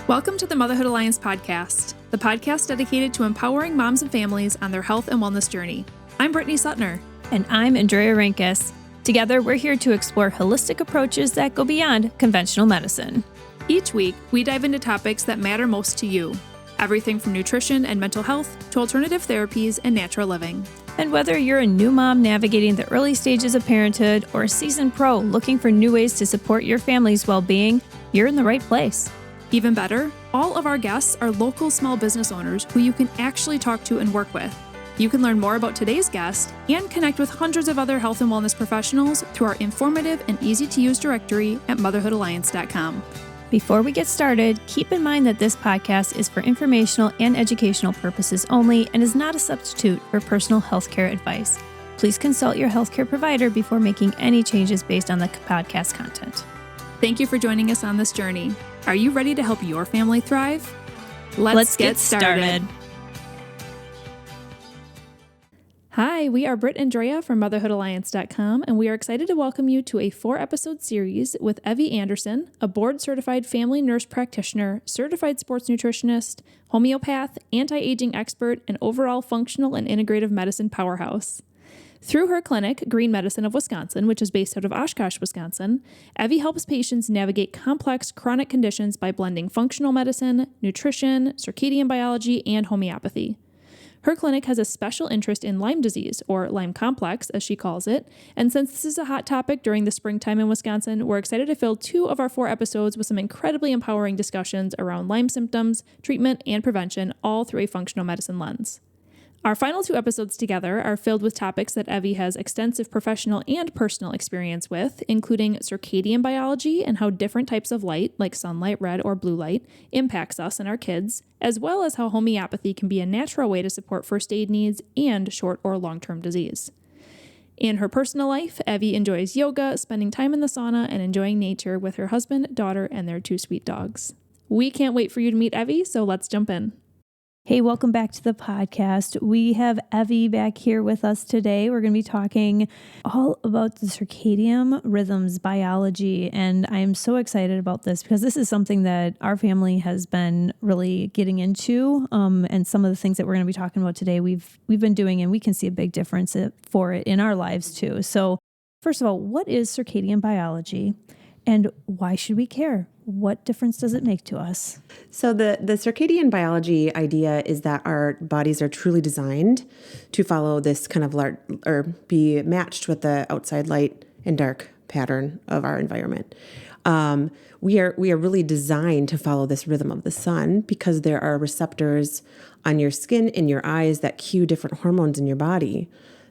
Welcome to the Motherhood Alliance podcast, the podcast dedicated to empowering moms and families on their health and wellness journey. I'm Brittany Suttner. And I'm Andrea Rinkus. Together, we're here to explore holistic approaches that go beyond conventional medicine. Each week, we dive into topics that matter most to you. Everything from nutrition and mental health to alternative therapies and natural living. And whether you're a new mom navigating the early stages of parenthood or a seasoned pro looking for new ways to support your family's well-being, you're in the right place. Even better, all of our guests are local small business owners who you can actually talk to and work with. You can learn more about today's guest and connect with hundreds of other health and wellness professionals through our informative and easy-to-use directory at motherhoodalliance.com. Before we get started, keep in mind that this podcast is for informational and educational purposes only and is not a substitute for personal healthcare advice. Please consult your healthcare provider before making any changes based on the podcast content. Thank you for joining us on this journey. Are you ready to help your family thrive? Let's get started. Hi, we are Britt and Drea from motherhoodalliance.com, and we are excited to welcome you to a 4-episode series with Evey Andersen, a board-certified family nurse practitioner, certified sports nutritionist, homeopath, anti-aging expert, and overall functional and integrative medicine powerhouse. Through her clinic, Green Medicine of Wisconsin, which is based out of Oshkosh, Wisconsin, Evey helps patients navigate complex chronic conditions by blending functional medicine, nutrition, circadian biology, and homeopathy. Her clinic has a special interest in Lyme disease, or Lyme complex, as she calls it, and since this is a hot topic during the springtime in Wisconsin, we're excited to fill 2 of our 4 episodes with some incredibly empowering discussions around Lyme symptoms, treatment, and prevention, all through a functional medicine lens. Our final 2 episodes together are filled with topics that Evey has extensive professional and personal experience with, including circadian biology and how different types of light, like sunlight, red or blue light, impacts us and our kids, as well as how homeopathy can be a natural way to support first aid needs and short or long-term disease. In her personal life, Evey enjoys yoga, spending time in the sauna, and enjoying nature with her husband, daughter, and their 2 sweet dogs. We can't wait for you to meet Evey, so let's jump in. Hey, welcome back to the podcast. We have Evey back here with us today. We're going to be talking all about the circadian rhythms biology, and I'm so excited about this because this is something that our family has been really getting into, and some of the things that we're going to be talking about today we've been doing, and we can see a big difference for it in our lives too. So first of all, what is circadian biology, and why should we care? What difference does it make to us? So the circadian biology idea is that our bodies are truly designed to follow this kind of or be matched with the outside light and dark pattern of our environment. We are really designed to follow this rhythm of the sun because there are receptors on your skin and your eyes that cue different hormones in your body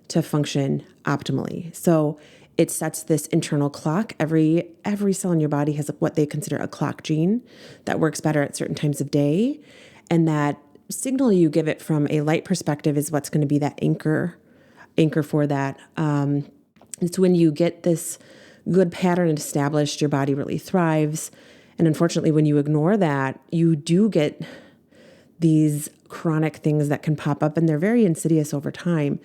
to function optimally. So it sets this internal clock. Every cell in your body has what they consider a clock gene that works better at certain times of day. And that signal you give it from a light perspective is what's going to be that anchor for that. It's when you get this good pattern established, your body really thrives. And unfortunately, when you ignore that, you do get these chronic things that can pop up, and they're very insidious over time.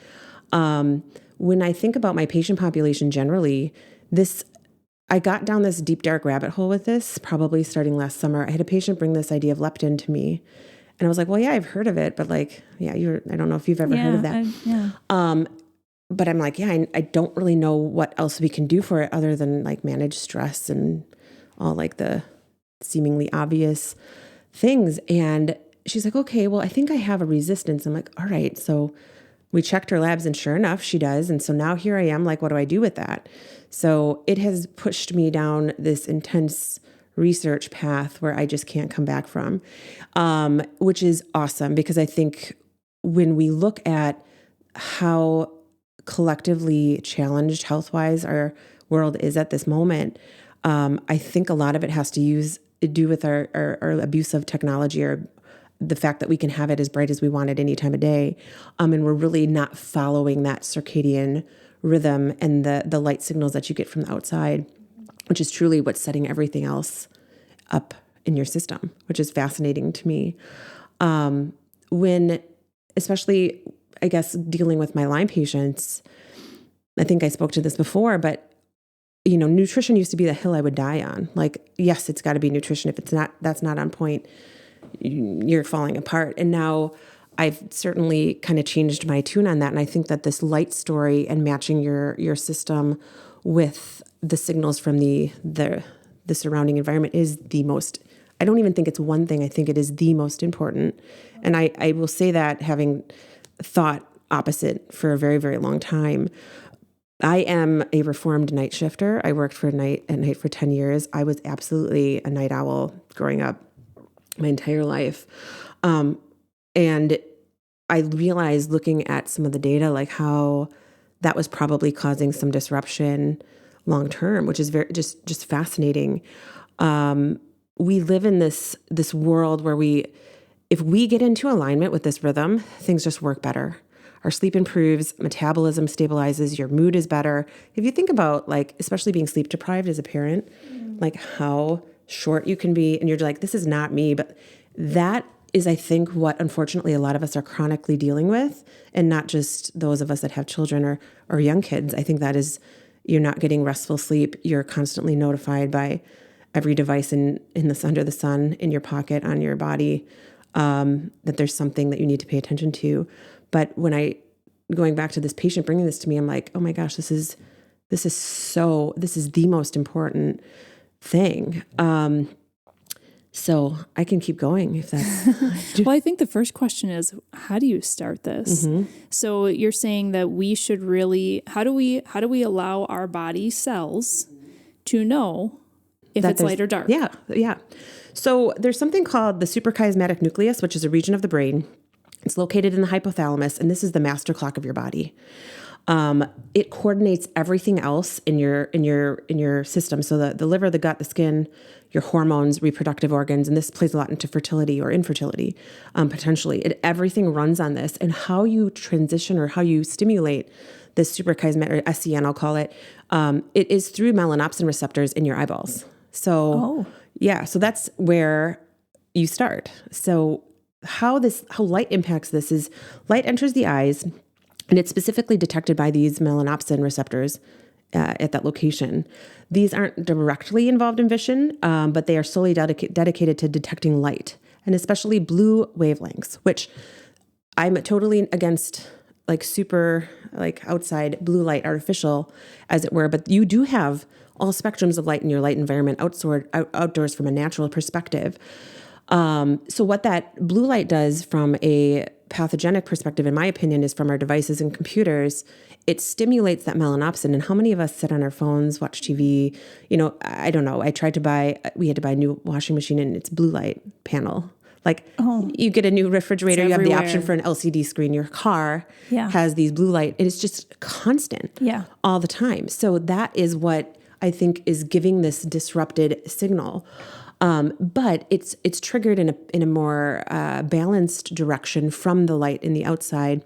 When I think about my patient population generally, I got down this deep, dark rabbit hole with this probably starting last summer. I had a patient bring this idea of leptin to me. And I was like, well, yeah, I've heard of it, but I don't know if you've ever heard of that. But I'm like, I don't really know what else we can do for it other than like manage stress and all like the seemingly obvious things. And she's like, okay, well, I think I have a resistance. I'm like, all right, so we checked her labs and sure enough, she does. And so now here I am, like, what do I do with that? So it has pushed me down this intense research path where I just can't come back from, which is awesome because I think when we look at how collectively challenged health-wise our world is at this moment, I think a lot of it has to do with our abuse of technology or the fact that we can have it as bright as we want at any time of day. And we're really not following that circadian rhythm and the light signals that you get from the outside, which is truly what's setting everything else up in your system, which is fascinating to me. When, especially, I guess, dealing with my Lyme patients, I think I spoke to this before, but nutrition used to be the hill I would die on. Like, yes, it's got to be nutrition. If that's not on point, you're falling apart. And now I've certainly kind of changed my tune on that. And I think that this light story and matching your system with the signals from the surrounding environment is the most, I don't even think it's one thing. I think it is the most important. And I will say that having thought opposite for a very, very long time. I am a reformed night shifter. I worked at night for 10 years. I was absolutely a night owl growing up my entire life. And I realized looking at some of the data, like how that was probably causing some disruption long term, which is very just fascinating. We live in this world where if we get into alignment with this rhythm, things just work better. Our sleep improves, metabolism stabilizes, your mood is better. If you think about, like, especially being sleep deprived as a parent, like how short you can be, and you're like, this is not me. But that is, I think, what unfortunately a lot of us are chronically dealing with, and not just those of us that have children or young kids. I think that is, you're not getting restful sleep. You're constantly notified by every device under the sun, in your pocket, on your body, that there's something that you need to pay attention to. But going back to this patient bringing this to me, I'm like, oh my gosh, this is the most important thing. So I can keep going if that's. Well, I think the first question is, how do you start this? Mm-hmm. So you're saying that we should really, how do we allow our body cells to know if it's light or dark? Yeah. Yeah. So there's something called the suprachiasmatic nucleus, which is a region of the brain. It's located in the hypothalamus, and this is the master clock of your body. It coordinates everything else in your system. So the liver, the gut, the skin, your hormones, reproductive organs, and this plays a lot into fertility or infertility, potentially. Everything runs on this, and how you transition or how you stimulate this suprachiasmatic, or SCN, I'll call it. It is through melanopsin receptors in your eyeballs. So so that's where you start. So how light impacts this is light enters the eyes, and it's specifically detected by these melanopsin receptors at that location. These aren't directly involved in vision, but they are solely dedicated to detecting light, and especially blue wavelengths, which I'm totally against, like super like outside blue light, artificial as it were. But you do have all spectrums of light in your light environment outdoors from a natural perspective. So what that blue light does from a pathogenic perspective, in my opinion, is from our devices and computers, it stimulates that melanopsin. And how many of us sit on our phones, watch TV? I don't know. We had to buy a new washing machine, and it's blue light panel. Like, you get a new refrigerator, you have the option for an LCD screen. Your car has these blue light, and it's just constant all the time. So that is what I think is giving this disrupted signal. But it's triggered in a more balanced direction from the light in the outside.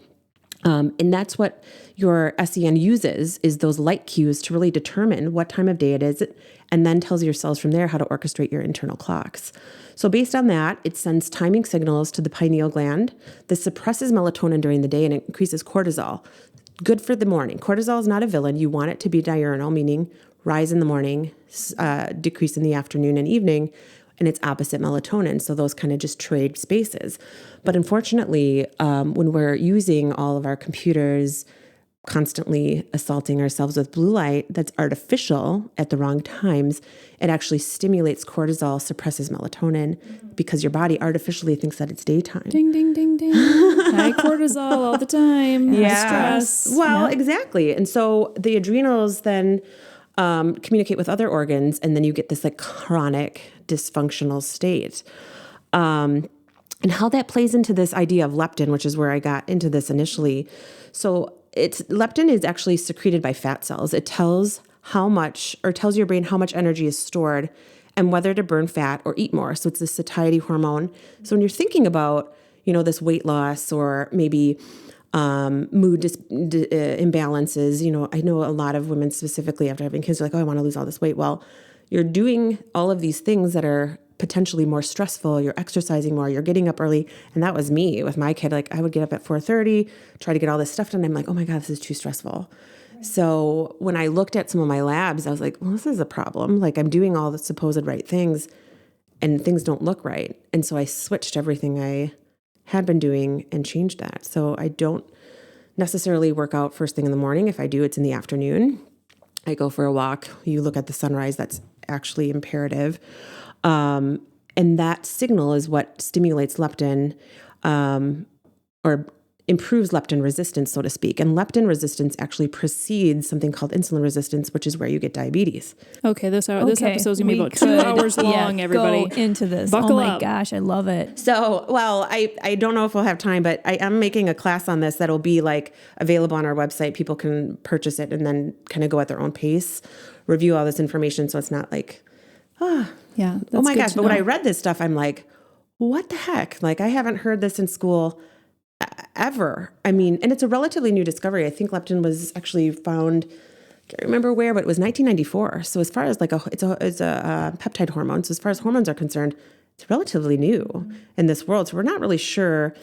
And that's what your SCN uses, is those light cues to really determine what time of day it is, and then tells your cells from there how to orchestrate your internal clocks. So based on that, it sends timing signals to the pineal gland. This suppresses melatonin during the day, and it increases cortisol. Good for the morning. Cortisol is not a villain. You want it to be diurnal, meaning rise in the morning, decrease in the afternoon and evening, and it's opposite melatonin. So those kind of just trade spaces. But unfortunately, when we're using all of our computers, constantly assaulting ourselves with blue light that's artificial at the wrong times, it actually stimulates cortisol, suppresses melatonin, because your body artificially thinks that it's daytime. Ding, ding, ding, ding. High cortisol all the time. Yeah. Stress. Well, exactly. And so the adrenals then communicate with other organs, and then you get this like chronic dysfunctional state. And how that plays into this idea of leptin, which is where I got into this initially. So leptin is actually secreted by fat cells. It tells your brain how much energy is stored and whether to burn fat or eat more. So it's the satiety hormone. So when you're thinking about, this weight loss or maybe mood imbalances, I know a lot of women specifically after having kids are like, I want to lose all this weight. Well, you're doing all of these things that are potentially more stressful. You're exercising more, you're getting up early. And that was me with my kid. Like, I would get up at 4:30, try to get all this stuff done. I'm like, oh my God, this is too stressful. So when I looked at some of my labs, I was like, well, this is a problem. Like I'm doing all the supposed right things and things don't look right. And so I switched everything I had been doing and changed that. So I don't necessarily work out first thing in the morning. If I do, it's in the afternoon. I go for a walk. You look at the sunrise. That's actually imperative. And that signal is what stimulates leptin, or improves leptin resistance, so to speak. And leptin resistance actually precedes something called insulin resistance, which is where you get diabetes. Okay, this episode's going to be about 2 hours long, everybody. Go into this. Buckle oh my up. gosh, I love it. So, well, I don't know if we'll have time, but I am making a class on this that'll be like available on our website. People can purchase it and then kind of go at their own pace, review all this information. So it's not like, Yeah. oh my gosh. But when I read this stuff, I'm like, what the heck? Like I haven't heard this in school ever. I mean, and it's a relatively new discovery. I think leptin was actually found, I can't remember where, but it was 1994. So as far as like it's a peptide hormone. So as far as hormones are concerned, it's relatively new in this world. So we're not really sure.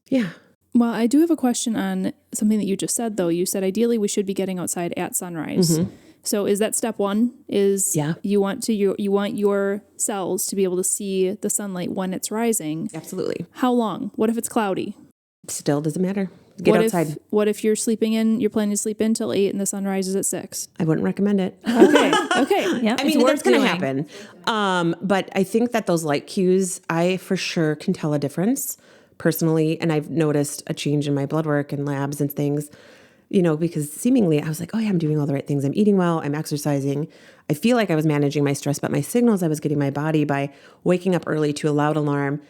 Yeah. Well, I do have a question on something that you just said, though. You said ideally we should be getting outside at sunrise. Mm-hmm. So is that step one? You want your cells to be able to see the sunlight when it's rising. Absolutely. How long? What if it's cloudy? Still doesn't matter. Get outside. What if you're planning to sleep in till 8 and the sun rises at 6? I wouldn't recommend it. Okay. Yeah. I mean, that's going to happen. But I think that those light cues, I for sure can tell a difference personally. And I've noticed a change in my blood work and labs and things, because seemingly I was like, oh yeah, I'm doing all the right things. I'm eating well. I'm exercising. I feel like I was managing my stress, but my signals I was getting my body by waking up early to a loud alarm.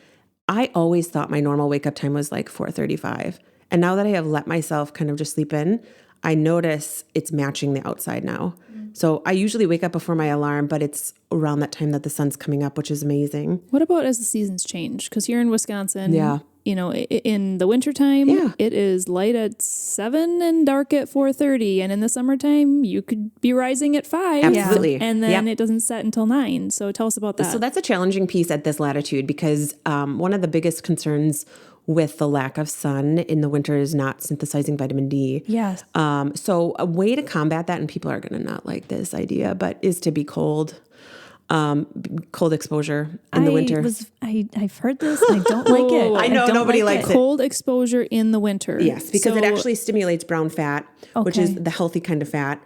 I always thought my normal wake up time was like 4:35. And now that I have let myself kind of just sleep in, I notice it's matching the outside now. So I usually wake up before my alarm, but it's around that time that the sun's coming up, which is amazing. What about as the seasons change? Because here in Wisconsin, Yeah. In the wintertime, it is light at 7 and dark at 4:30. And in the summertime, you could be rising at 5. Absolutely. And then it doesn't set until 9. So tell us about that. So that's a challenging piece at this latitude because one of the biggest concerns with the lack of sun in the winter is not synthesizing vitamin D. Yes. So a way to combat that, and people are going to not like this idea, but is to be cold. Cold exposure in the winter. I've heard this and I don't like it. I know nobody likes it. Cold exposure in the winter. Yes, because it actually stimulates brown fat, which is the healthy kind of fat.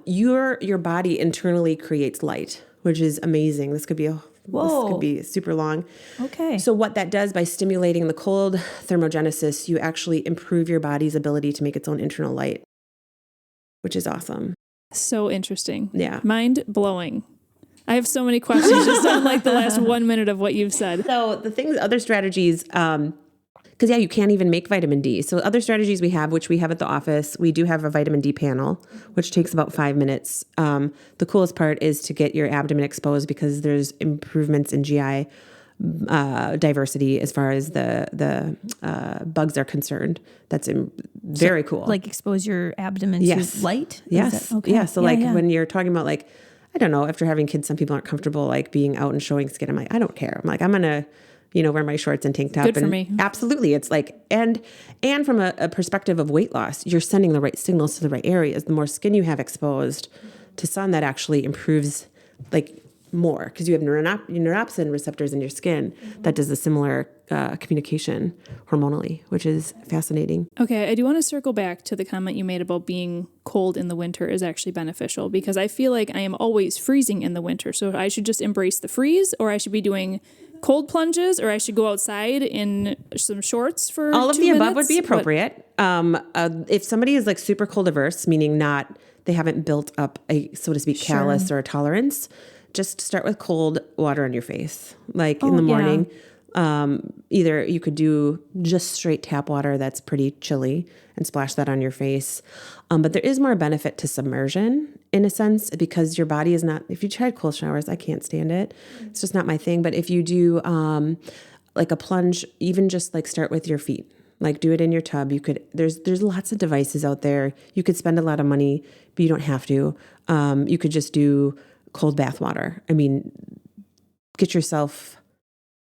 Your body internally creates light, which is amazing. This could be super long. Okay. So what that does by stimulating the cold thermogenesis, you actually improve your body's ability to make its own internal light, which is awesome. So interesting. Yeah. Mind blowing. I have so many questions just on like the last 1 minute of what you've said. So the things, other strategies, because you can't even make vitamin D. So other strategies we have, which we have at the office, we do have a vitamin D panel, which takes about 5 minutes. The coolest part is to get your abdomen exposed because there's improvements in GI diversity as far as the bugs are concerned. That's very cool. Like expose your abdomen to light? Yes. Okay. Yeah. So when you're talking about like, I don't know, after having kids, some people aren't comfortable like being out and showing skin. I'm like, I don't care. I'm like, I'm going to, wear my shorts and tank top. Good for me. Absolutely. It's like, and from a perspective of weight loss, you're sending the right signals to the right areas. The more skin you have exposed to sun, that actually improves like more because you have neuropsin receptors in your skin that does a similar communication hormonally, which is fascinating. Okay, I do want to circle back to the comment you made about being cold in the winter is actually beneficial because I feel like I am always freezing in the winter. So I should just embrace the freeze, or I should be doing cold plunges, or I should go outside in some shorts for all of 2 the minutes. above would be appropriate. If somebody is like super cold averse, meaning they haven't built up a, so to speak, callus or a tolerance, just start with cold water on your face, like in the morning. Either you could do just straight tap water that's pretty chilly and splash that on your face. But there is more benefit to submersion in a sense because your body is not, if you tried cold showers, I can't stand it. It's just not my thing. But if you do like a plunge, even just like start with your feet, like do it in your tub. You could, there's lots of devices out there. You could spend a lot of money, but you don't have to. You could just do cold bath water. I mean, get yourself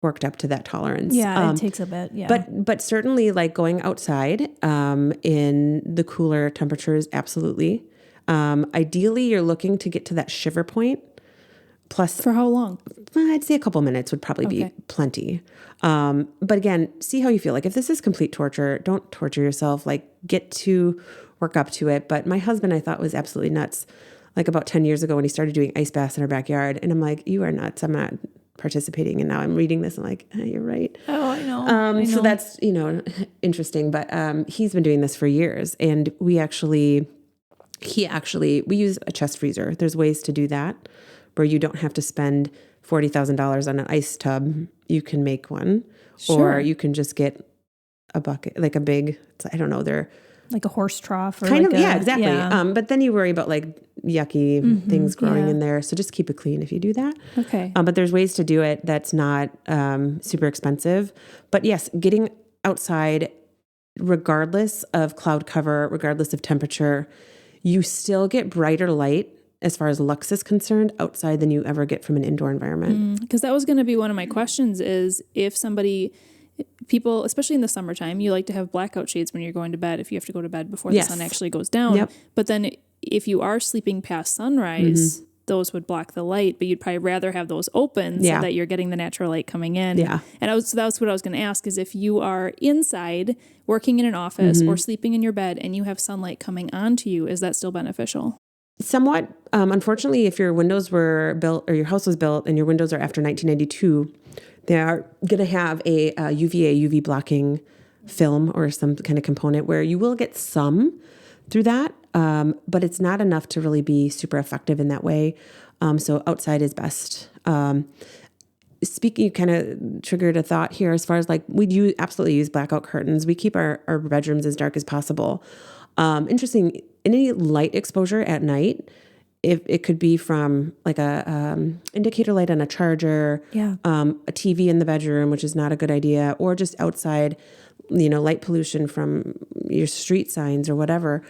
worked up to that tolerance. Yeah, it takes a bit. Yeah. But certainly like going outside in the cooler temperatures, absolutely. Ideally, you're looking to get to that shiver point. Plus, For how long? I'd say a couple minutes would probably be plenty. But again, see how you feel. Like if this is complete torture, don't torture yourself. Like work up to it. But my husband, I thought, was absolutely nuts. Like about 10 years ago when he started doing ice baths in our backyard. And I'm like, you are nuts. I'm not participating. And now I'm reading this and like, you're right. Oh, I know. So that's, interesting. But he's been doing this for years. And we use a chest freezer. There's ways to do that where you don't have to spend $40,000 on an ice tub. You can make one, or you can just get a bucket, like a big, I don't know, they're like a horse trough or kind like of, yeah, exactly. Yeah. But then you worry about like yucky things growing in there. So just keep it clean if you do that. Okay. But there's ways to do it that's not super expensive. But yes, getting outside, regardless of cloud cover, regardless of temperature, you still get brighter light as far as lux is concerned outside than you ever get from an indoor environment. Because that was going to be one of my questions is if people, especially in the summertime, you like to have blackout shades when you're going to bed if you have to go to bed before the sun actually goes down. Yep. But then if you are sleeping past sunrise, those would block the light, but you'd probably rather have those open so that you're getting the natural light coming in. Yeah. And that's what I was going to ask is if you are inside working in an office or sleeping in your bed and you have sunlight coming onto you, is that still beneficial? Somewhat. Unfortunately, if your windows were built or your house was built and your windows are after 1992, they are going to have a UV blocking film or some kind of component where you will get some through that, but it's not enough to really be super effective in that way. So outside is best. Speaking, you kind of triggered a thought here as far as like we do absolutely use blackout curtains. We keep our bedrooms as dark as possible. Interesting, any light exposure at night, if it could be from like a indicator light on a charger, a TV in the bedroom, which is not a good idea, or just outside, light pollution from your street signs or whatever,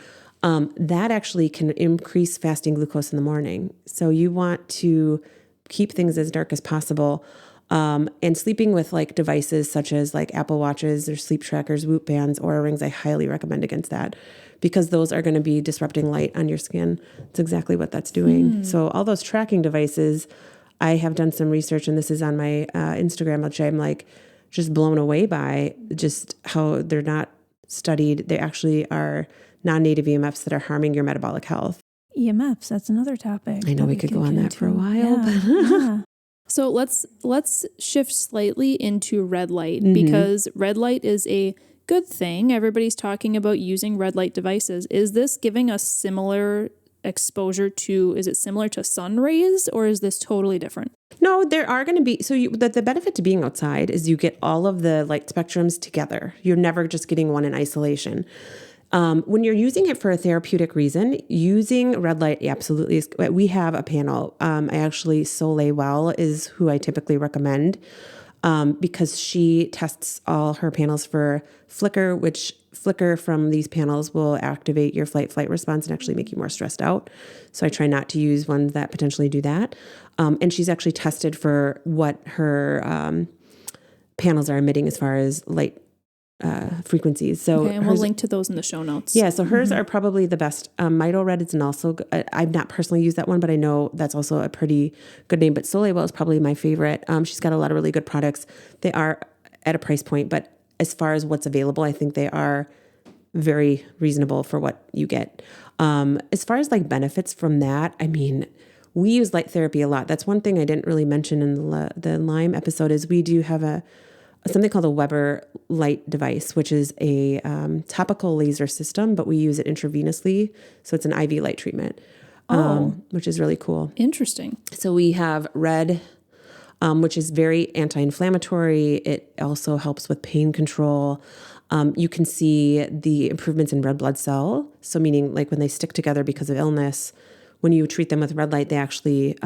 that actually can increase fasting glucose in the morning. So you want to keep things as dark as possible. And sleeping with like devices such as like Apple Watches or sleep trackers, Whoop bands, Oura Rings, I highly recommend against that because those are going to be disrupting light on your skin. That's exactly what that's doing. So all those tracking devices, I have done some research, and this is on my Instagram, which I'm like just blown away by just how they're not studied. They actually are non-native EMFs that are harming your metabolic health. EMFs, that's another topic. I know we could go on that for a while. So let's shift slightly into red light because red light is a good thing. Everybody's talking about using red light devices. Is this giving us similar exposure to, is it similar to sun rays or is this totally different? No, there are going to be, so the benefit to being outside is you get all of the light spectrums together. You're never just getting one in isolation. When you're using it for a therapeutic reason, using red light absolutely is. We have a panel. Soleil Well is who I typically recommend because she tests all her panels for flicker, which flicker from these panels will activate your flight response and actually make you more stressed out. So I try not to use ones that potentially do that. And she's actually tested for what her panels are emitting as far as light frequencies. So and we'll link to those in the show notes. Yeah, so hers are probably the best. Mito Red is also, I've not personally used that one, but I know that's also a pretty good name. But Soleil Well is probably my favorite. She's got a lot of really good products. They are at a price point, but as far as what's available, I think they are very reasonable for what you get. As far as like benefits from that, I mean, we use light therapy a lot. That's one thing I didn't really mention in the Lyme episode is we do have something called a Weber light device, which is a topical laser system, but we use it intravenously. So it's an IV light treatment, which is really cool. Interesting. So we have red, which is very anti-inflammatory. It also helps with pain control. You can see the improvements in red blood cell. So meaning like when they stick together because of illness, when you treat them with red light, they actually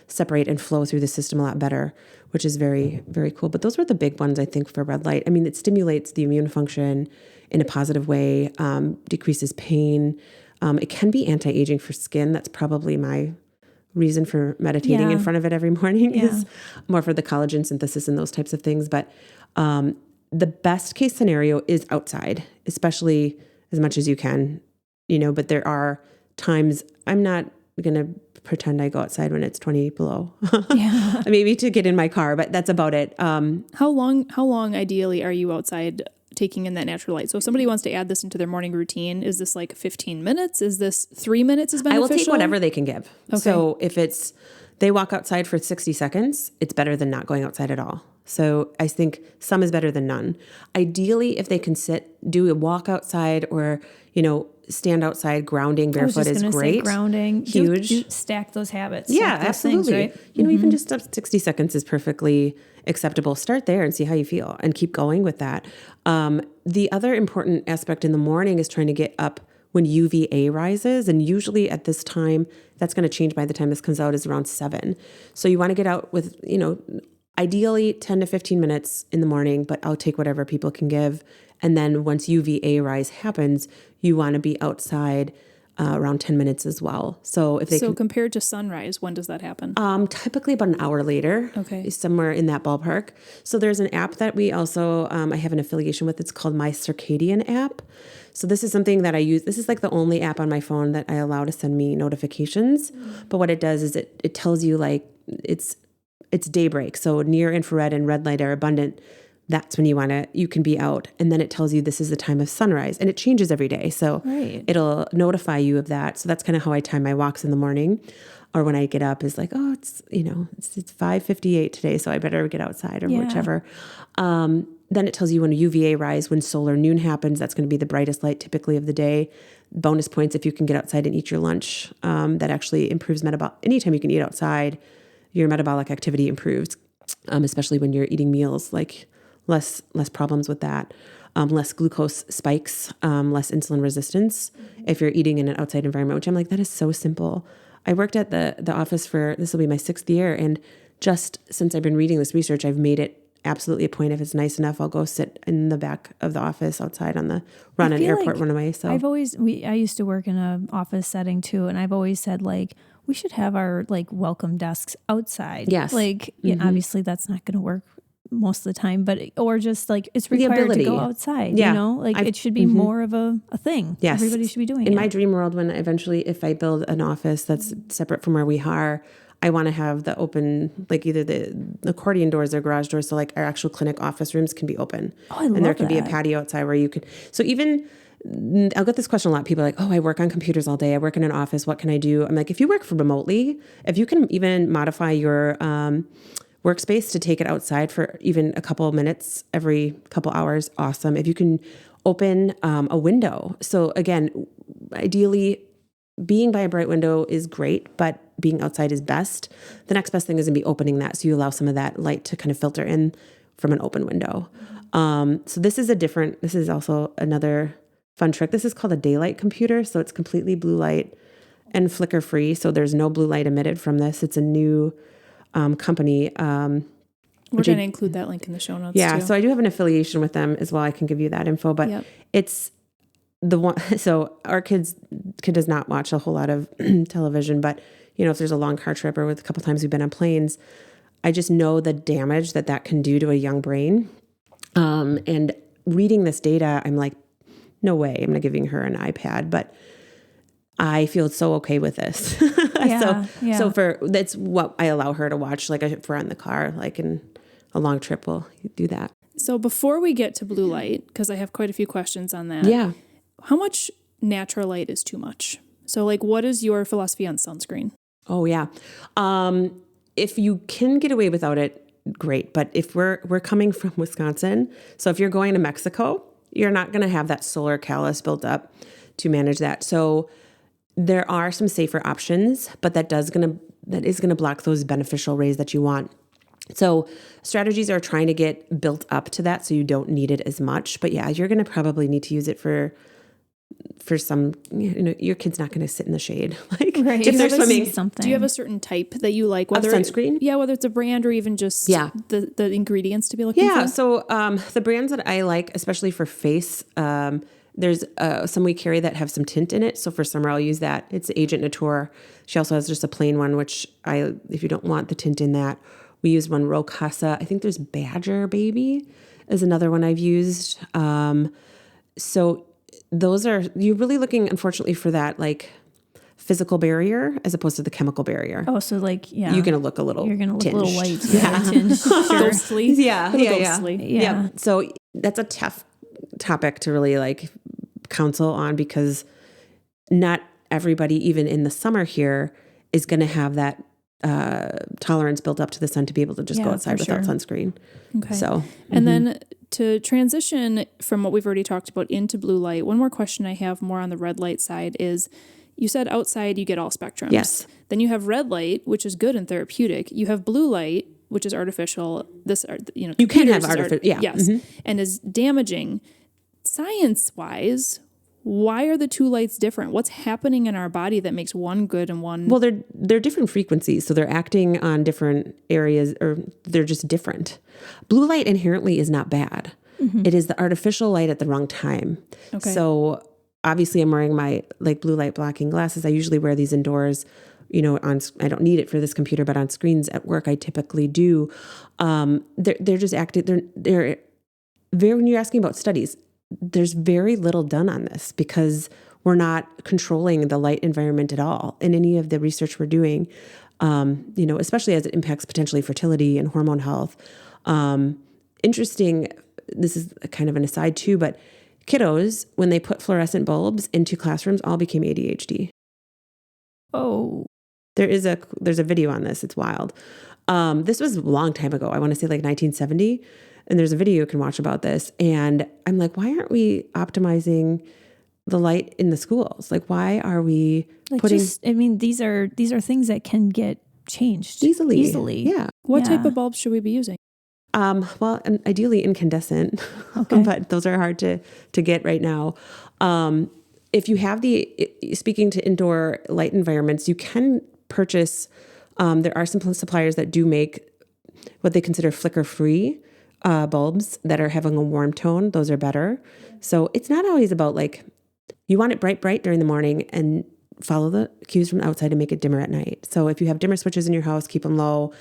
separate and flow through the system a lot better, which is very, very cool. But those were the big ones, I think, for red light. I mean, it stimulates the immune function in a positive way, decreases pain. It can be anti-aging for skin. That's probably my reason for meditating in front of it every morning is more for the collagen synthesis and those types of things. But the best case scenario is outside, especially as much as you can, but there are times I'm not going to pretend I go outside when it's 20 below, maybe to get in my car, but that's about it. How long ideally are you outside taking in that natural light? So if somebody wants to add this into their morning routine, is this like 15 minutes? Is this 3 minutes is beneficial? I will take whatever they can give. Okay. So if they walk outside for 60 seconds, it's better than not going outside at all. So I think some is better than none. Ideally, if they can do a walk outside or, stand outside, grounding barefoot is great. Grounding, huge. Stack those habits. Yeah, absolutely. Things, right? Even just 60 seconds is perfectly acceptable. Start there and see how you feel and keep going with that. The other important aspect in the morning is trying to get up when UVA rises. And usually at this time, that's going to change by the time this comes out, is around 7. So you want to get out with, ideally 10 to 15 minutes in the morning, but I'll take whatever people can give. And then once UVA rise happens, you want to be outside around 10 minutes as well. So compared to sunrise, when does that happen? Typically about an hour later. Okay. Somewhere in that ballpark. So there's an app that we also, I have an affiliation with. It's called my Circadian app. So this is something that I use. This is like the only app on my phone that I allow to send me notifications. But what it does is it tells you like it's daybreak. So near infrared and red light are abundant. That's when you can be out. And then it tells you this is the time of sunrise, and it changes every day. So It'll notify you of that. So that's kind of how I time my walks in the morning, or when I get up is like, oh, it's 5:58 today. So I better get outside or whichever. Then it tells you when UVA rise, when solar noon happens, that's going to be the brightest light typically of the day. Bonus points if you can get outside and eat your lunch. That actually improves anytime you can eat outside, your metabolic activity improves, especially when you're eating meals, like less problems with that, less glucose spikes, less insulin resistance if you're eating in an outside environment, which I'm like, that is so simple. I worked at the office this will be my 6th year. And just since I've been reading this research, I've made it absolutely a point. If it's nice enough, I'll go sit in the back of the office outside on the run an airport runway. So I used to work in an office setting too. And I've always said like, we should have our like welcome desks outside. Yes. Like obviously that's not going to work most of the time, or just like it's required to go outside, it should be more of a thing. Yes. Everybody should be doing it. In my dream world, when eventually, if I build an office that's separate from where we are, I want to have the open, like either the accordion doors or garage doors. So like our actual clinic office rooms can be open. Oh, I love And there can that. be a patio outside where you could, so even, I'll get this question a lot. People are like, oh, I work on computers all day. I work in an office. What can I do? I'm like, if you work remotely, if you can even modify your, workspace to take it outside for even a couple of minutes every couple hours, awesome. If you can open a window. So again, ideally being by a bright window is great, but being outside is best. The next best thing is going to be opening that. So you allow some of that light to kind of filter in from an open window. So this is also another fun trick. This is called a daylight computer. So it's completely blue light and flicker free. So there's no blue light emitted from this. It's a new company. We're going to include that link in the show notes. Yeah. Too. So I do have an affiliation with them as well. I can give you that info, but it's the one. So our kid does not watch a whole lot of television, but if there's a long car trip or with a couple times we've been on planes, I just know the damage that can do to a young brain. And reading this data, I'm like, no way I'm not giving her an iPad, but I feel so okay with this. So that's what I allow her to watch. Like if we're in the car, like in a long trip, we'll do that. So before we get to blue light, because I have quite a few questions on that. Yeah. How much natural light is too much? So like, what is your philosophy on sunscreen? Oh yeah. If you can get away without it, great. But if we're coming from Wisconsin, so if you're going to Mexico, you're not going to have that solar callus built up to manage that. So there are some safer options, but that is going to block those beneficial rays that you want. So strategies are trying to get built up to that so you don't need it as much. But yeah, you're going to probably need to use it for some, your kid's not going to sit in the shade. Like if they're swimming. Something. Do you have a certain type that you like? Whether sunscreen? Whether it's a brand or even just the ingredients to be looking for? Yeah. So the brands that I like, especially for face, There's some we carry that have some tint in it. So for summer, I'll use that. It's Agent Nature. She also has just a plain one, which if you don't want the tint in that, we use one Rocasa. I think there's Badger Baby is another one I've used. So those you're really looking, unfortunately, for that like physical barrier as opposed to the chemical barrier. Oh, so like, yeah. You're going to look a little You're going to look tinged. a little white. Yeah. Tinged, sure. Ghostly. Yeah. Yeah. Yeah. So that's a tough topic to really like counsel on, because not everybody, even in the summer here, is going to have that tolerance built up to the sun to be able to just go outside without sunscreen. Okay. So, and then to transition from what we've already talked about into blue light, one more question I have more on the red light side is, you said outside you get all spectrums. Yes. Then you have red light, which is good and therapeutic. You have blue light, which is artificial. You can have artificial, yes, and is damaging. Science-wise, why are the two lights different? What's happening in our body that makes one good and one? Well, they're different frequencies, so they're acting on different areas, or they're just different. Blue light inherently is not bad. It is the artificial light at the wrong time. Okay. So obviously, I'm wearing my like blue light blocking glasses. I usually wear these indoors. I don't need it for this computer, but on screens at work, I typically do. They're just acting. They're very. When you're asking about studies, there's very little done on this because we're not controlling the light environment at all in any of the research we're doing. Especially as it impacts potentially fertility and hormone health. Interesting. This is kind of an aside too, but kiddos, when they put fluorescent bulbs into classrooms, all became ADHD. Oh. There's a video on this. It's wild. This was a long time ago. I want to say like 1970. And there's a video you can watch about this. And I'm like, why aren't we optimizing the light in the schools? Like, why are we putting... these are things that can get changed easily. Yeah. What type of bulbs should we be using? Well, and ideally incandescent, but those are hard to get right now. If you have speaking to indoor light environments, you can purchase, there are some suppliers that do make what they consider flicker-free bulbs that are having a warm tone. Those are better. So it's not always about like, you want it bright during the morning and follow the cues from outside and make it dimmer at night. So if you have dimmer switches in your house, keep them low.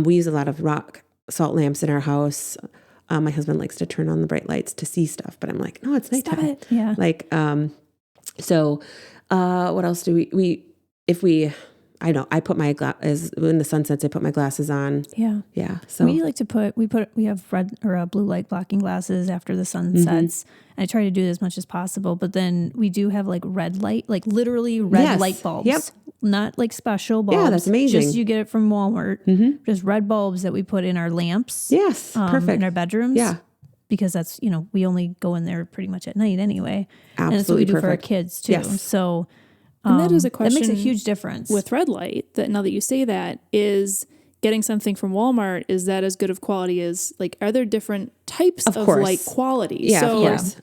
We use a lot of rock salt lamps in our house. My husband likes to turn on the bright lights to see stuff, but I'm like, no, it's nighttime. Stop it. Yeah. Like, what else do I put my when the sun sets, I put my glasses on. Yeah. Yeah. So we like to we have red or blue light blocking glasses after the sun sets. And I try to do it as much as possible, but then we do have like red light, like literally red light bulbs. Yep. Not like special bulbs. Yeah, that's amazing. Just you get it from Walmart. Just red bulbs that we put in our lamps. Yes. Perfect. In our bedrooms. Yeah. Because that's, we only go in there pretty much at night anyway. Absolutely. And that's what we do for our perfect. kids too. Yes. So and that is a question. That makes a huge difference. With red light, that now that you say that, is getting something from Walmart, is that as good of quality as, like, are there different types of light quality? Yeah, of course.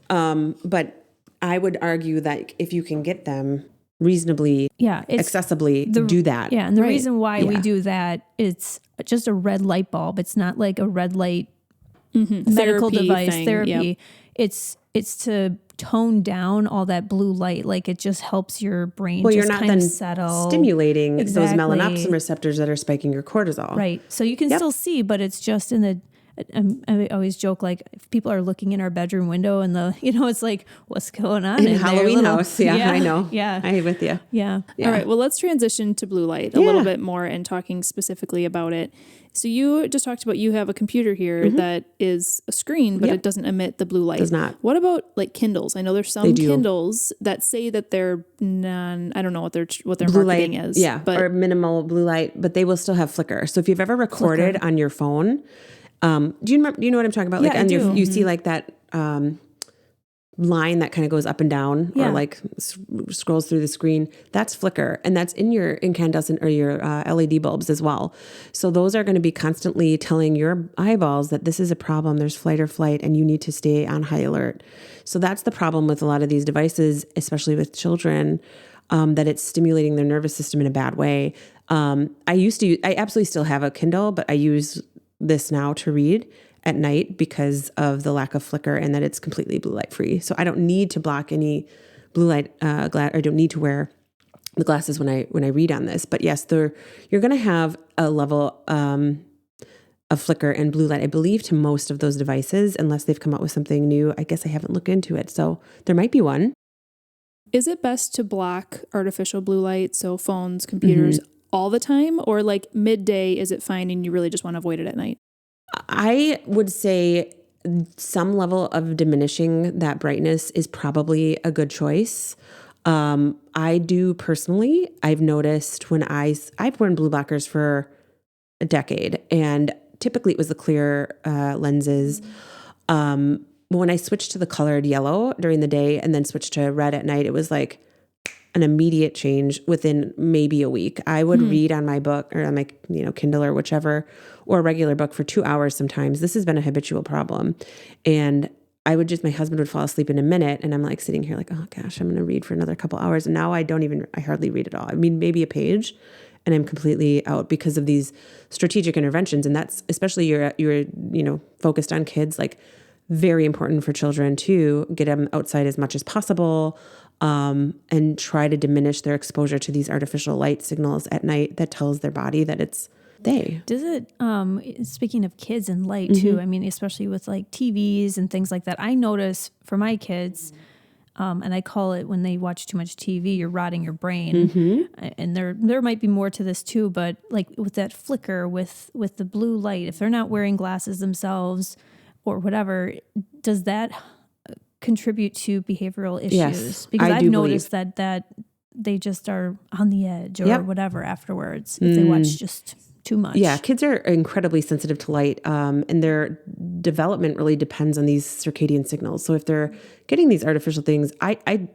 But I would argue that if you can get them reasonably accessibly, do that. Yeah, and the reason why we do that, it's just a red light bulb. It's not like a red light medical device therapy. Yep. It's to tone down all that blue light. Like it just helps your brain just kind of settle. Stimulating those melanopsin receptors that are spiking your cortisol. Right. So you can still see, but it's just in the, I always joke, like if people are looking in our bedroom window and it's like, what's going on in Halloween house? Yeah, I know. Yeah. I'm with you. Yeah. All right. Well, let's transition to blue light a little bit more and talking specifically about it. So you just talked about, you have a computer here that is a screen, but it doesn't emit the blue light. Does not. What about like Kindles? I know there's some Kindles that say that they're I don't know what their blue marketing light, is. Yeah. Or minimal blue light, but they will still have flicker. So if you've ever recorded on your phone, do you know what I'm talking about? Like, and you see like that, line that kind of goes up and down or like scrolls through the screen, that's flicker, and that's in your incandescent or your LED bulbs as well. So those are going to be constantly telling your eyeballs that this is a problem, there's flight or flight, and you need to stay on high alert. So that's the problem with a lot of these devices, especially with children, that it's stimulating their nervous system in a bad way. I absolutely still have a Kindle, but I use this now to read. at night because of the lack of flicker and that it's completely blue light free. So I don't need to block any blue light I don't need to wear the glasses when I read on this. But yes, you're going to have a level of flicker and blue light, I believe, to most of those devices, unless they've come out with something new. I guess I haven't looked into it. So there might be one. Is it best to block artificial blue light, so phones, computers, all the time? Or like midday, is it fine and you really just want to avoid it at night? I would say some level of diminishing that brightness is probably a good choice. I do personally, I've noticed when I've worn blue blockers for a decade, and typically it was the clear lenses. When I switched to the colored yellow during the day and then switched to red at night, it was like an immediate change within maybe a week. I would read on my book or on my Kindle or whichever, or a regular book for 2 hours sometimes. This has been a habitual problem. And my husband would fall asleep in a minute, and I'm like sitting here like, oh gosh, I'm going to read for another couple hours. And now I hardly read at all. I mean, maybe a page, and I'm completely out because of these strategic interventions. And that's especially you're focused on kids, like very important for children to get them outside as much as possible, and try to diminish their exposure to these artificial light signals at night that tells their body that it's they. Does it, speaking of kids and light too, I mean, especially with like TVs and things like that, I notice for my kids, and I call it when they watch too much TV, you're rotting your brain. And there might be more to this too, but like with that flicker, with the blue light, if they're not wearing glasses themselves or whatever, does that contribute to behavioral issues? Yes, because I I've do noticed that they just are on the edge or whatever afterwards if they watch just too much. Yeah, kids are incredibly sensitive to light, and their development really depends on these circadian signals. So if they're getting these artificial things, I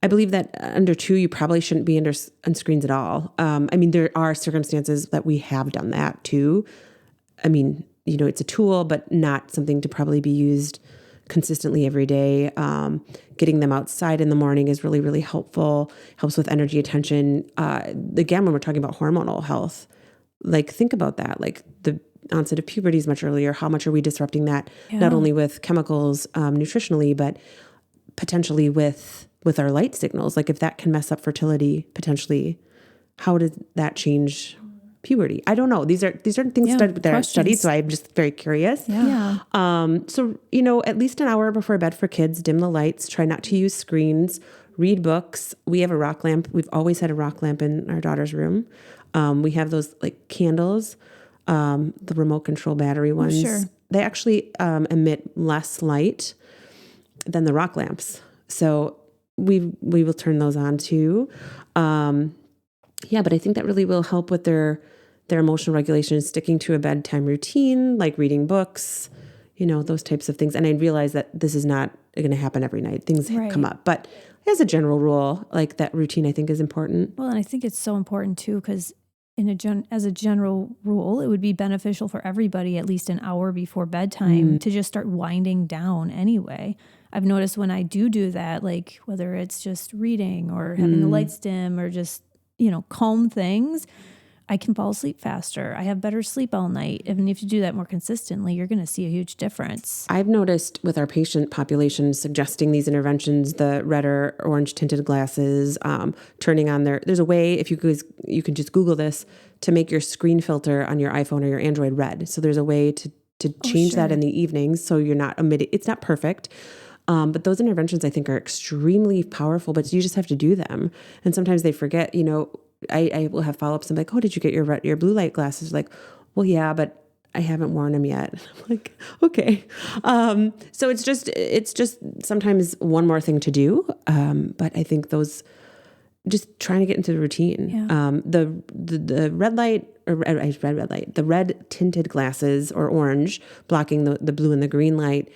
believe that under 2, you probably shouldn't be on screens at all. I mean, there are circumstances that we have done that too. I mean, it's a tool, but not something to probably be used consistently every day. Getting them outside in the morning is really, really helpful. Helps with energy, attention. Again, when we're talking about hormonal health, like think about that. Like the onset of puberty is much earlier. How much are we disrupting that? Not only with chemicals, nutritionally, but potentially with our light signals. Like if that can mess up fertility, potentially, how does that change puberty? I don't know. These are things that are studied, so I'm just very curious. So at least an hour before bed for kids, dim the lights, try not to use screens, read books. We have a rock lamp. We've always had a rock lamp in our daughter's room. We have those like candles, the remote control battery ones. Sure. They actually emit less light than the rock lamps. So we will turn those on too. But I think that really will help with their emotional regulation, sticking to a bedtime routine, like reading books, those types of things. And I realize that this is not going to happen every night. Things come up. But as a general rule, like that routine, I think is important. Well, and I think it's so important too, because as a general rule, it would be beneficial for everybody at least an hour before bedtime to just start winding down anyway. I've noticed when I do that, like whether it's just reading or having the lights dim or just, calm things, I can fall asleep faster. I have better sleep all night. And if you do that more consistently, you're going to see a huge difference. I've noticed with our patient population suggesting these interventions, the red or orange tinted glasses, turning on there's a way, if you can just Google this, to make your screen filter on your iPhone or your Android red. So there's a way to change that in the evenings so you're not emitting. It's not perfect. But those interventions I think are extremely powerful, but you just have to do them. And sometimes they forget, I will have follow-ups and be like, oh, did you get your blue light glasses? Like, well, yeah, but I haven't worn them yet. I'm like, okay. So it's just sometimes one more thing to do. But I think those, just trying to get into the routine. Yeah. The red light, the red tinted glasses or orange blocking the blue and the green light,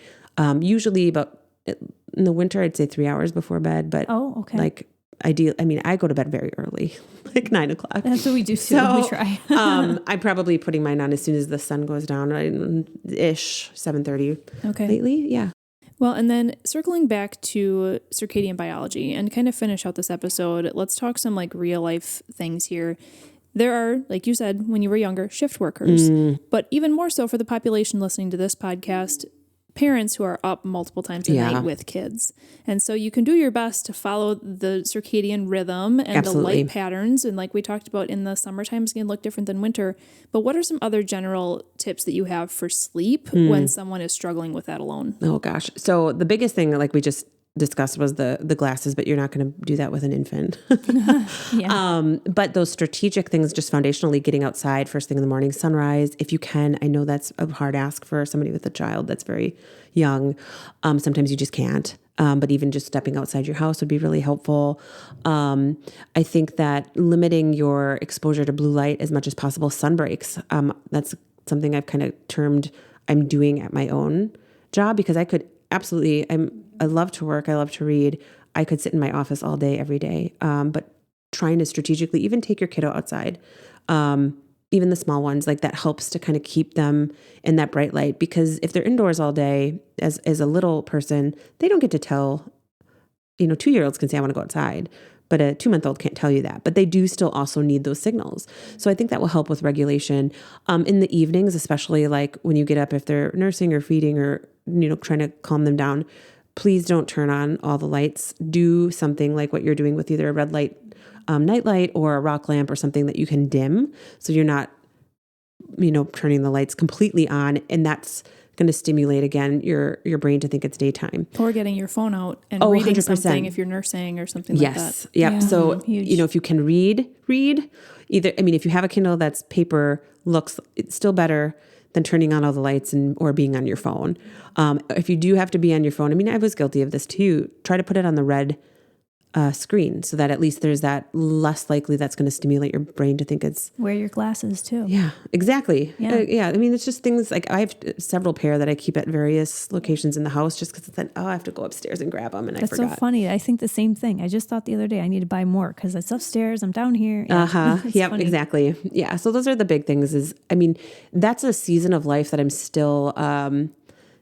usually about in the winter, I'd say 3 hours before bed, but like ideal. I mean, I go to bed very early, like 9 o'clock. That's what we do too. So, we try. I'm probably putting mine on as soon as the sun goes down, ish, 7:30. Okay. Lately, yeah. Well, and then circling back to circadian biology and kind of finish out this episode, let's talk some like real life things here. There are, like you said, when you were younger, shift workers, but even more so for the population listening to this podcast, parents who are up multiple times a night with kids. And so you can do your best to follow the circadian rhythm and the light patterns. And like we talked about, in the summertime, it's going to look different than winter. But what are some other general tips that you have for sleep when someone is struggling with that alone? Oh, gosh. So the biggest thing, like we just discussed, was the glasses, but you're not going to do that with an infant. But those strategic things, just foundationally getting outside first thing in the morning, sunrise, if you can. I know that's a hard ask for somebody with a child that's very young. Sometimes you just can't. But even just stepping outside your house would be really helpful. I think that limiting your exposure to blue light as much as possible, sun breaks. That's something I've kind of termed I'm doing at my own job, because I could absolutely, I love to work. I love to read. I could sit in my office all day, every day. But trying to strategically even take your kiddo outside, even the small ones, like that helps to kind of keep them in that bright light. Because if they're indoors all day as a little person, they don't get to tell, 2-year-olds can say, I want to go outside, but a 2-month-old can't tell you that. But they do still also need those signals. So I think that will help with regulation. In the evenings, especially like when you get up, if they're nursing or feeding or, trying to calm them down, please don't turn on all the lights. Do something like what you're doing with either a red light, night light, or a rock lamp, or something that you can dim. So you're not, turning the lights completely on, and that's going to stimulate again your brain to think it's daytime. Or getting your phone out and reading 100%. Something if you're nursing or something like that. Yes. Yep. Yeah. So, if you can read either, if you have a Kindle that's paper, it's still better than turning on all the lights or being on your phone. If you do have to be on your phone, I was guilty of this too. Try to put it on the red screen, so that at least there's that less likely that's going to stimulate your brain to think it's... Wear your glasses too. Yeah, exactly. Yeah. It's just things like I have several pair that I keep at various locations in the house, just because it's like, I have to go upstairs and grab them, and I forgot. That's so funny. I think the same thing. I just thought the other day I need to buy more because it's upstairs. I'm down here. Yeah. Yep, funny. Exactly. Yeah. So those are the big things. That's a season of life that I'm still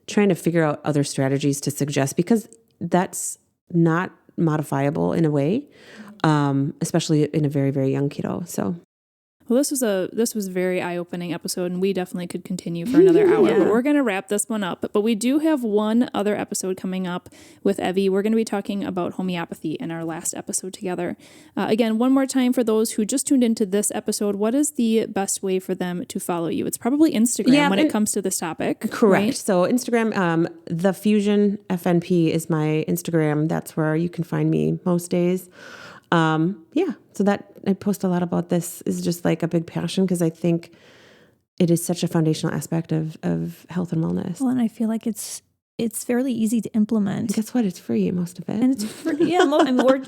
trying to figure out other strategies to suggest, because that's not modifiable in a way, especially in a very, very young kiddo. So, well, this was a very eye-opening episode, and we definitely could continue for another hour, but we're going to wrap this one up. But we do have one other episode coming up with Evey. We're going to be talking about homeopathy in our last episode together. Again, one more time for those who just tuned into this episode, what is the best way for them to follow you? It's probably Instagram when it comes to this topic. Correct. Right? So Instagram, The Fusion FNP is my Instagram. That's where you can find me most days. So that I post a lot about this is just like a big passion, because I think it is such a foundational aspect of health and wellness. Well, and I feel like it's fairly easy to implement. Guess what? It's free, most of it. And it's free,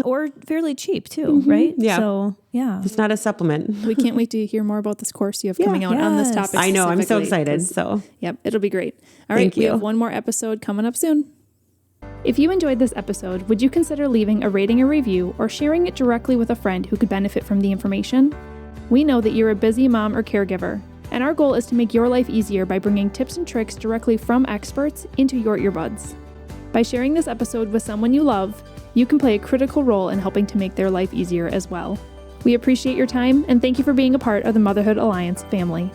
or fairly cheap too, right? Yeah. So, yeah. It's not a supplement. We can't wait to hear more about this course you have coming out on this topic. I know. I'm so excited. So, yep, it'll be great. All right. We have one more episode coming up soon. If you enjoyed this episode, would you consider leaving a rating or review, or sharing it directly with a friend who could benefit from the information? We know that you're a busy mom or caregiver, and our goal is to make your life easier by bringing tips and tricks directly from experts into your earbuds. By sharing this episode with someone you love, you can play a critical role in helping to make their life easier as well. We appreciate your time, and thank you for being a part of the Motherhood Alliance family.